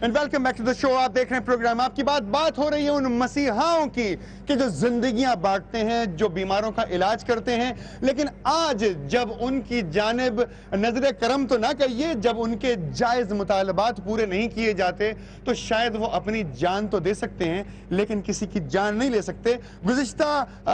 And welcome back to the show. आप देख रहे हैं प्रोग्राम आपकी बात हो रही है उन मसीहाओं की कि जो जिंदगियां बांटते हैं, जो बीमारों का इलाज करते हैं, लेकिन आज जब उनकी जानिब नजर करम तो ना कहिए, जब उनके जायज मुतालबात पूरे नहीं किए जाते तो शायद वो अपनी जान तो दे सकते हैं लेकिन किसी की जान नहीं ले सकते। गुज़िश्ता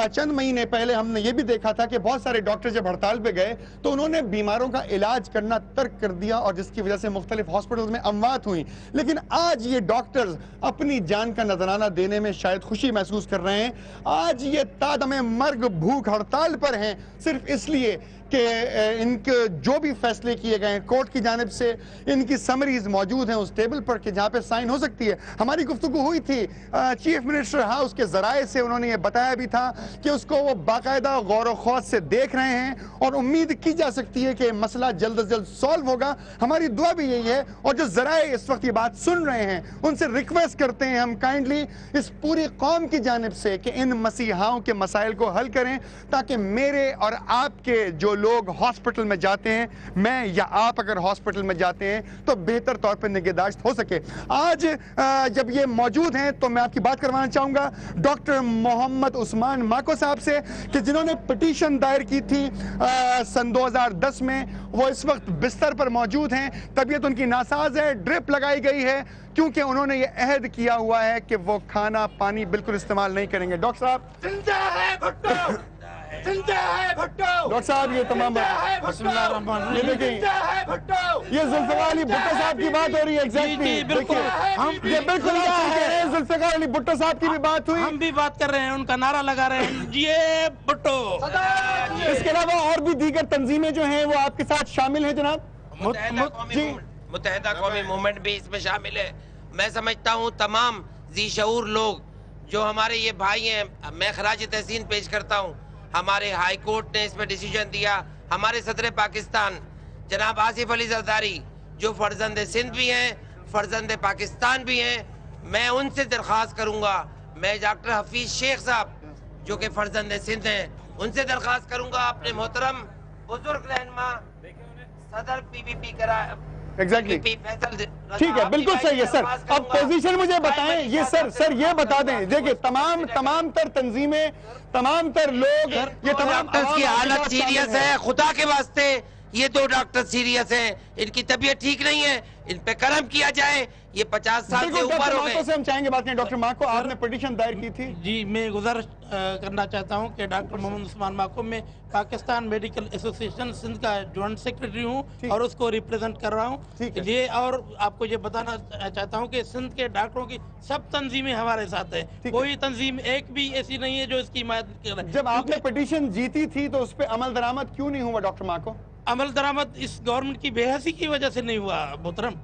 चंद महीने पहले हमने ये भी देखा था कि बहुत सारे डॉक्टर जब हड़ताल पे गए तो उन्होंने बीमारों का इलाज करना तर्क कर दिया और जिसकी वजह से मुख्तलिफ हॉस्पिटल्स में अमवात हुई। लेकिन आज ये डॉक्टर्स अपनी जान का नजराना देने में शायद खुशी महसूस कर रहे हैं। आज ये तादमे मर्ग भूख हड़ताल पर हैं सिर्फ इसलिए कि इनके जो भी फैसले किए गए हैं कोर्ट की जानिब से, इनकी समरीज मौजूद हैं उस टेबल पर कि जहाँ पे साइन हो सकती है। हमारी गुफ्तगू हुई थी चीफ मिनिस्टर हाउस के जराए से, उन्होंने ये बताया भी था कि उसको वो बाकायदा गौर व खौज से देख रहे हैं और उम्मीद की जा सकती है कि मसला जल्द अज जल्द सॉल्व होगा। हमारी दुआ भी यही है और जो जराए इस वक्त ये बात सुन रहे हैं उनसे रिक्वेस्ट करते हैं हम काइंडली इस पूरी कौम की जानिब से कि इन मसीहाओं के मसाइल को हल करें ताकि मेरे और आपके जो लोग हॉस्पिटल में जाते हैं, मैं या आप अगर हॉस्पिटल में जाते हैं तो बेहतर तौर पर निगहदाश्त हो सके। आज जब ये मौजूद हैं तो मैं आपकी बात करवाना चाहूंगा डॉक्टर मोहम्मद उस्मान माको साहब से कि जिन्होंने पिटीशन दायर की थी सन 2010 में। वो इस वक्त बिस्तर पर मौजूद हैं, तबीयत उनकी नासाज है, ड्रिप लगाई गई है क्योंकि उन्होंने ये अहद किया हुआ है कि वो खाना पानी बिल्कुल इस्तेमाल नहीं करेंगे। डॉक्टर साहब जिंदा है भुट्टो, जिंदा है भुट्टो, डॉक्टर साहब ये तमाम ये देखिए ये जुल्फिकार अली भुट्टो साहब की बात हो रही है। एग्जैक्टली बिल्कुल हम ये बिल्कुल जुल्फिकार अली भुट्टो साहब की भी बात हुई, हम भी बात कर रहे हैं, उनका नारा लगा रहे हैं ये भुट्टो। इसके अलावा और भी दीगर तंजीमें जो हैं वो आपके साथ शामिल हैं जनाब। मुत्तहिदा कौमी मूवमेंट भी इसमें शामिल है। मैं समझता हूँ तमाम जी शऊर लोग जो हमारे ये भाई हैं, मैं खराज तहसीन पेश करता हूँ। हमारे हाई कोर्ट ने इसमें डिसीजन दिया, हमारे सदर पाकिस्तान जनाब आसिफ अली जरदारी जो फर्जंद सिंध भी हैं, फर्जंद पाकिस्तान भी हैं, मैं उनसे दरख्वास्त करूँगा, मैं डॉक्टर हफीज शेख साहब जो कि फर्जंद सिंध हैं उनसे दरख्वास्त करूँगा अपने मोहतरम बुजुर्ग रहनुमा सदर PPP करा एग्जैक्टली ठीक है, बिल्कुल सही है सर। अब पोजीशन मुझे बताएं ये सर ये बता दें, देखिए तमाम तर तंजीमें, तमाम तर लोग, ये तमाम डॉक्टर्स की हालत सीरियस है। खुदा के वास्ते ये दो डॉक्टर सीरियस हैं, इनकी तबीयत ठीक नहीं है, इन पे करम किया जाए। ये 50 साल से ऊपर हो गए। से हम चाहेंगे बात करें। डॉक्टर माको आपने पिटीशन दायर की थी जी, मैं गुजारिश करना चाहता हूं कि डॉक्टर मोहम्मद उस्मान माको में पाकिस्तान मेडिकल एसोसिएशन सिंध का जॉइंट सेक्रेटरी हूं और उसको रिप्रेजेंट कर रहा हूं ये। और आपको ये बताना चाहता हूं कि सिंध के डॉक्टरों की सब तंजीमें हमारे साथ है, कोई तंजीम एक भी ऐसी नहीं है जो इसकी हिमायत कर रही है। जब आपने पिटीशन जीती थी तो उस पर अमल दरामद क्यों नहीं हुआ डॉक्टर माको? अमल दरामद इस गवर्नमेंट की बेहसी की वजह से नहीं हुआ मोहतरम।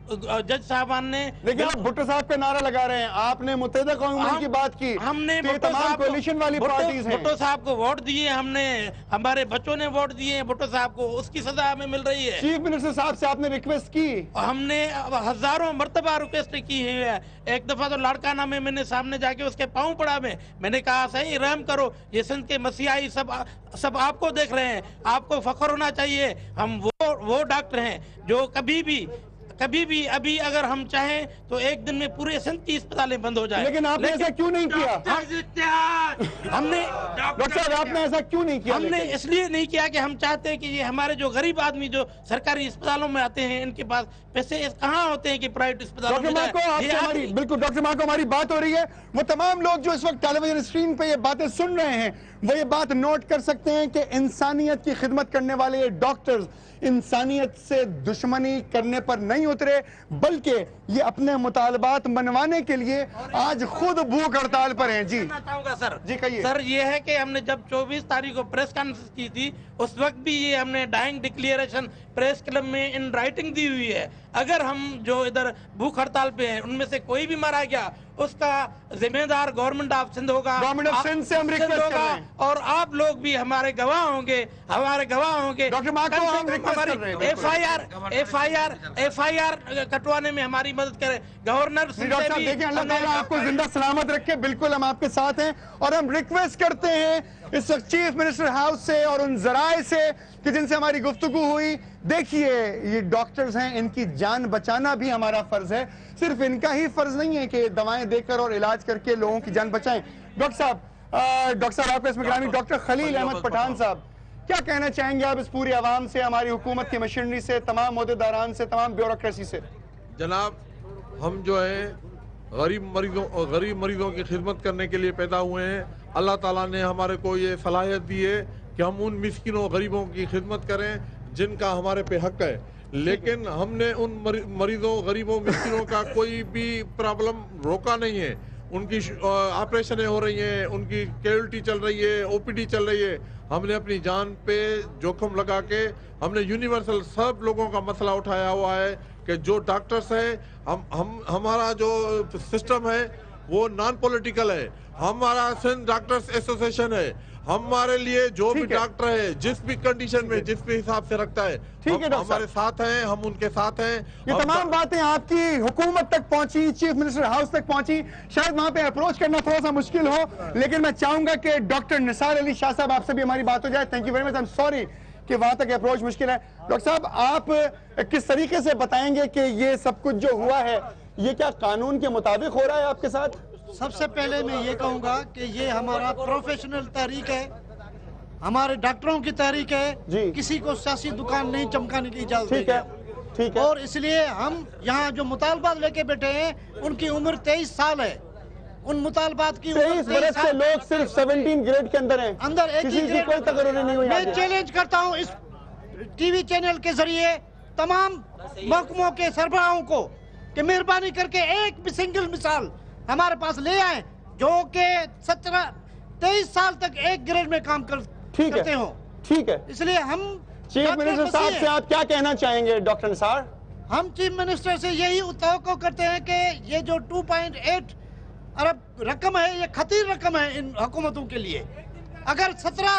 जज साहबान ने, लेकिन आप भुट्टो साहब पे नारा लगा रहे हैं, आपने मुत्तहिदा कौमी उम्मत की बात की, हमने तमाम कोalition वाली पार्टीज हैं। भुट्टो साहब को वोट दिए, हमने हमारे बच्चों ने वोट दिए भुट्टो साहब को, उसकी सजा हमें मिल रही है। चीफ मिनिस्टर साहब से आपने रिक्वेस्ट की? हमने हजारों मर्तबा रिक्वेस्ट की है। एक दफा तो लाड़काना में मैंने सामने जाके उसके पाँव पड़ा, मैंने कहा सही रहम करो, ये सिंध के मसीहाई सब आपको देख रहे हैं, आपको फख्र होना चाहिए। हम वो डॉक्टर हैं जो कभी भी अभी अगर हम चाहें तो एक दिन में पूरे सिंध की अस्पतालें बंद हो जाए। लेकिन आपने ऐसा क्यों नहीं किया? हमने डॉक्टर साहब आपने ऐसा क्यों नहीं किया? हमने इसलिए नहीं किया कि हम चाहते हैं कि ये हमारे जो गरीब आदमी जो सरकारी अस्पतालों में आते हैं, इनके पास पैसे कहाँ होते हैं कि प्राइवेट अस्पतालों में जाए। बिल्कुल डॉक्टर माको हमारी बात हो रही है। वो तमाम लोग जो इस वक्त टेलीविजन स्क्रीन पे ये बातें सुन रहे हैं वो ये बात नोट कर सकते हैं कि इंसानियत की खिदमत करने वाले ये डॉक्टर्स इंसानियत से दुश्मनी करने पर नहीं उतरे, बल्कि ये अपने मुतालबात मनवाने के लिए आज खुद भूख हड़ताल पर हैं। जी चाहूंगा सर जी कहिए। सर ये है कि हमने जब 24 तारीख को प्रेस कॉन्फ्रेंस की थी उस वक्त भी ये हमने डाइंग डिक्लेरेशन प्रेस क्लब में इन राइटिंग दी हुई है। अगर हम जो इधर भूख हड़ताल पे हैं उनमें से कोई भी मारा गया उसका जिम्मेदार गवर्नमेंट ऑफ सिंध होगा, गवर्नमेंट ऑफ सिंध से हम रिक्वेस्ट कर रहे हैं और आप लोग भी हमारे गवाह होंगे, डॉक्टर माको हम रिक्वेस्ट कर रहे हैं FIR कटवाने में हमारी मदद करें। गवर्नर डॉक्टर साहब देखिए, अल्लाह ताला आपको जिंदा सलामत रखे, बिल्कुल हम आपके साथ हैं और हम रिक्वेस्ट करते हैं اس وقت چیف منسٹر ہاؤس سے اور ان ذرائع سے کہ جن سے ہماری گفتگو ہوئی. دیکھیے یہ ڈاکٹرز ہیں, ان کی جان بچانا بھی ہمارا فرض ہے. صرف ان کا ہی فرض نہیں ہے کہ دوائیں دے کر اور علاج کر کے لوگوں کی جان بچائیں. ڈاکٹر صاحب آپ کے اس میں گرامی ڈاکٹر خلیل احمد پٹھان صاحب, کیا کہنا چاہیں گے آپ اس پوری عوام سے, ہماری حکومت کی مشینری سے, تمام عہدیداران سے, تمام بیوروکریسی سے؟ جناب, ہم جو ہیں غریب مریضوں کی خدمت کرنے کے لیے پیدا ہوئے ہیں. اللہ تعالیٰ نے ہمارے کو یہ صلاحیت دی ہے کہ ہم ان مسکینوں غریبوں کی خدمت کریں جن کا ہمارے پہ حق ہے. لیکن ہم نے ان مریضوں غریبوں مسکینوں کا کوئی بھی پرابلم روکا نہیں ہے. ان کی آپریشنیں ہو رہی ہیں, ان کی کیجولٹی چل رہی ہے, او پی ڈی چل رہی ہے. ہم نے اپنی جان پہ جوخم لگا کے ہم نے یونیورسل سب لوگوں کا مسئلہ اٹھایا ہوا ہے کہ جو ڈاکٹرز ہیں, ہمارا جو سسٹم ہے وہ نان پولیٹیکل ہے. ہمارا سندھ ڈاکٹرز ایسوسیشن ہے. ہمارے لیے جو بھی ڈاکٹر ہے جس بھی کنڈیشن میں جس بھی حساب سے رکھتا ہے ہمارے ساتھ ہیں, ہم ان کے ساتھ ہیں. یہ تمام باتیں آپ کی حکومت تک پہنچی, چیف منسٹر ہاؤس تک پہنچی. شاید وہاں پہ اپروچ کرنا تھوڑا سا مشکل ہو, لیکن میں چاہوں گا کہ ڈاکٹر نثار علی شاہ صاحب آپ سے بھی ہماری بات ہو جائے. Thank you very much. I am sorry کہ وہاں تک اپروچ مشکل ہے. ڈاکٹر صاحب آپ کس طریقے سے بتائیں گے کہ یہ سب کچھ جو ہوا ہے یہ کیا قانون کے مطابق ہو رہا ہے آپ کے ساتھ؟ سب سے پہلے میں یہ کہوں گا کہ یہ ہمارا پروفیشنل تحریک ہے, ہمارے ڈاکٹروں کی تحریک ہے. کسی کو سیاسی دکان نہیں چمکانے کی اجازت ہے. اور اس لیے ہم یہاں جو مطالبات لے کے بیٹھے ہیں ان کی عمر 23 سال ہے. ان مطالبات کی 23 برس سے لوگ صرف 17 گریڈ کے اندر ہیں, کسی کی کوئی تقرری نہیں ہوئی. میں چیلنج کرتا ہوں اس ٹی وی چینل کے ذریعے تمام محکموں کے سربراہوں کو کہ مہربانی کر کے ایک بھی سنگل مثال ہمارے پاس لے آئیں جو کہ 23 سال تک ایک گریڈ میں کام کرتے ہوں. ٹھیک ہے. اس لیے ہم چیف منسٹر صاحب سے آپ کیا کہنا چاہیں گے ڈاکٹر نثار؟ ہم چیف منسٹر سے یہی توقع کرتے ہیں کہ یہ جو 2.8 ارب رقم ہے یہ خطیر رقم ہے ان حکومتوں کے لیے. اگر 17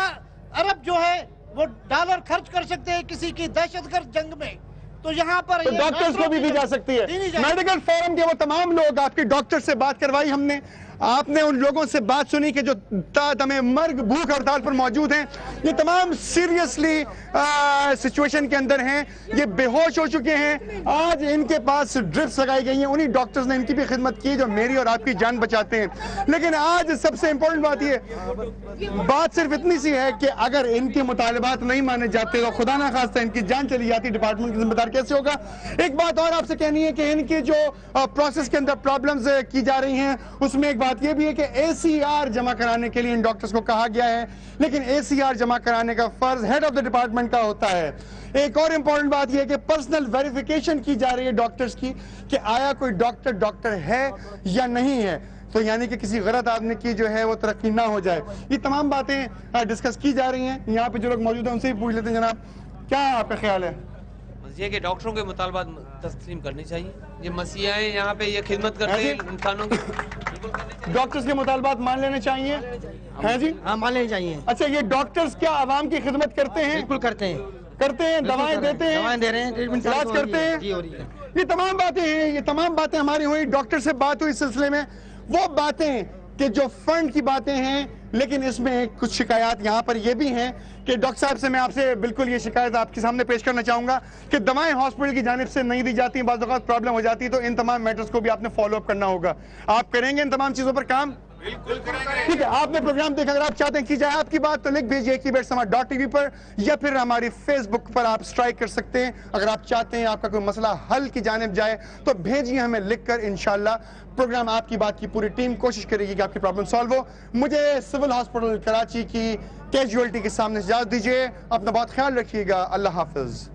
ارب جو ہے وہ ڈالر خرچ کر سکتے ہیں کسی کی دہشت گرد جنگ میں, تو یہاں پر ڈاکٹرز کو بھی دی جا سکتی ہے. میڈیکل فورم کے وہ تمام لوگ آپ کے ڈاکٹر سے بات کروائی ہم نے, آپ نے ان لوگوں سے بات سنی کہ جو دم مرگ بھوک ہڑتال پر موجود ہیں, یہ تمام سیریسلی سچویشن کے اندر ہیں, یہ بے ہوش ہو چکے ہیں. آج ان کے پاس ڈرپس لگائی گئی ہیں, انہی ڈاکٹرز نے ان کی بھی خدمت کی جو میری اور آپ کی جان بچاتے ہیں. لیکن آج سب سے امپورٹنٹ بات یہ بات صرف اتنی سی ہے کہ اگر ان کے مطالبات نہیں مانے جاتے تو خدا نہ خواستہ ان کی جان چلی جاتی, ڈپارٹمنٹ کی ذمہ دار کیسے ہوگا؟ ایک بات اور آپ سے کہنی ہے کہ ان کی جو پروسیس کے اندر پرابلمز کی جا رہی ہیں اس میں ایک بات یہ بھی ہے کہ اے سی آر جمع کرانے کے لیے ان ڈاکٹرز کو کہا گیا ہے, لیکن اے سی آر جمع کرانے کا فرض ہیڈ آف دا ڈپارٹمنٹ کا ہوتا ہے. ایک اور امپورٹنٹ بات یہ ہے کہ پرسنل ویریفیکیشن کی جا رہی ہے ڈاکٹرز کی کہ آیا کوئی ڈاکٹر ہے یا نہیں ہے, تو یعنی کہ کسی غلط آدمی کی جو ہے وہ ترقی نہ ہو جائے. یہ تمام باتیں ڈسکس کی جا رہی ہیں. یہاں پہ جو لوگ موجود ہیں ان سے بھی پوچھ لیتے ہیں جناب, کیا آپ کا خیال ہے؟ یہ کہ ڈاکٹروں کے مطالبات تسلیم کرنی چاہیے. یہ مسیحا ہیں یہاں پہ, یہ خدمت کرتے ہیں انسانوں کی. ڈاکٹرز کے مطالبات مان لینے چاہیے ہیں جی؟ ہاں مان لینے چاہیے. اچھا, یہ ڈاکٹرز کیا عوام کی خدمت کرتے ہیں؟ بالکل کرتے ہیں, دوائیں دیتے ہیں, دوائیں دے رہے ہیں, علاج کرتے ہیں. یہ تمام باتیں ہیں, یہ تمام باتیں ہماری ہوئی. ڈاکٹر سے بات ہوئی اس سلسلے میں, وہ باتیں کہ جو فنڈ کی باتیں ہیں, لیکن اس میں کچھ شکایات یہاں پر یہ بھی ہیں کہ ڈاکٹر صاحب سے میں آپ سے بالکل یہ شکایت آپ کے سامنے پیش کرنا چاہوں گا کہ دوائیں ہاسپٹل کی جانب سے نہیں دی جاتی, بعض اوقات پرابلم ہو جاتی ہے, تو ان تمام میٹرز کو بھی آپ نے فالو اپ کرنا ہوگا. آپ کریں گے ان تمام چیزوں پر کام؟ بالکل کریں گے. ٹھیک ہے, آپ نے پروگرام دیکھا, اگر آپ چاہتے ہیں کی جائے آپ کی بات تو لکھ بھیجیے keybedsama.tv پر, یا پھر ہماری فیس بک پر آپ سٹرائک کر سکتے ہیں. اگر آپ چاہتے ہیں آپ کا کوئی مسئلہ حل کی جانب جائے تو بھیجیے ہمیں لکھ کر, انشاءاللہ پروگرام آپ کی بات کی پوری ٹیم کوشش کرے گی کہ آپ کی پرابلم سالو ہو. مجھے سول ہاسپٹل کراچی کی کیجوالٹی کے سامنے اجازت دیجیے. اپنا بہت خیال رکھیے گا. اللہ حافظ.